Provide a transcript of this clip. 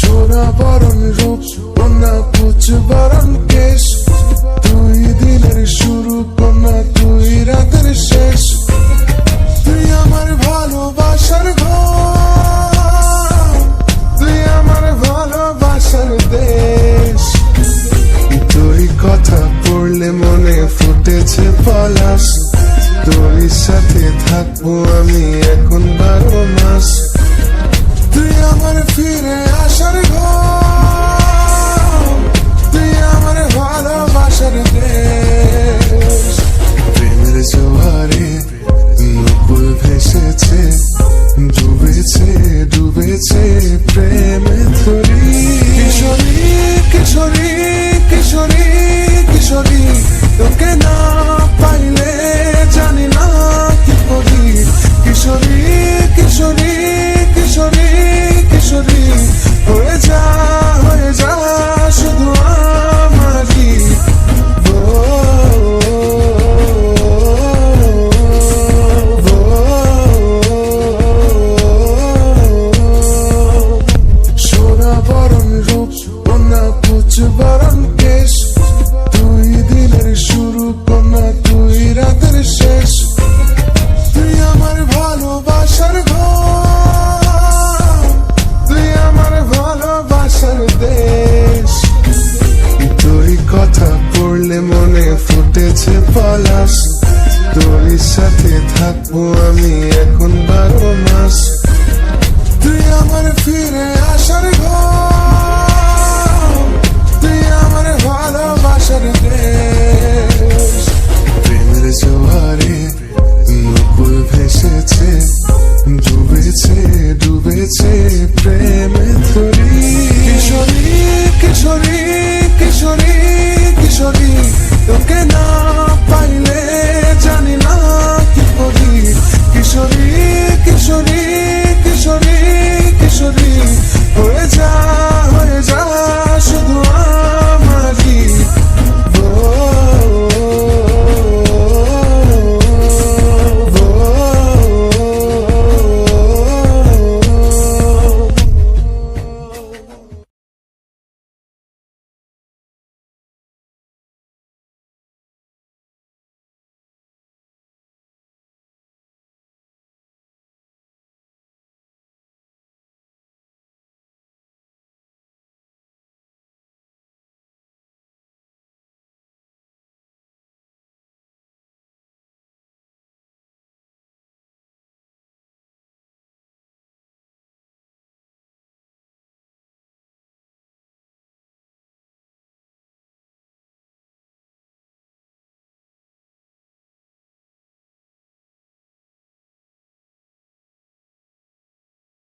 সোনা বরণ রূপ কন্যা কুচ বরণ কেশ, তুই দিনের শুরু কন্যা তুই রাতের শেষ। তুই আমার ভালোবাসার ঘর, তুই আমার ভালোবাসার দেশ। তুই কথা পড়লে মনে ফুটেছে পলাশ, তোর সাথে থাকবো আমি এখন 12 মাস। তুই আমার ফিরে আসার ঘর, তুই আমার ভালোবাসার দেশ। প্রেমের জোয়ারে নকুল ভেসেছে, ডুবেছে ডুবেছে প্রেমে ধরি। কিশোরী কিশোরী কিশোরী কিশোরী, তোকে না পাইলে জানি না কি করি। কিশোরী কিশোরী কিশোরী কিশোরী, হয়ে যা শুধু আমারই। সোনা বরণ রূপ কন্যা কুচ বরণ কেশ, তুই দিনের শুরু কন্যা তুই রাতের শেষ। তুই আমার ভালোবাসার ঘর, তুই আমার ভালোবাসার দেশ। তুই কথা পড়লে মনে ফুটেছে পলাশ, তোর সাথে থাকবো আমি এখন 12 মাস। তুই আমার ফিরে আসার ঘর, তুই আমার ভালোবাসার দেশ। প্রেমের জোয়ারে নকুল ভেসেছে, ডুবেছে ডুবেছে প্রেমে ধরি। কিশোরী কিশোরী কিশোরী কিশোরী, তোকে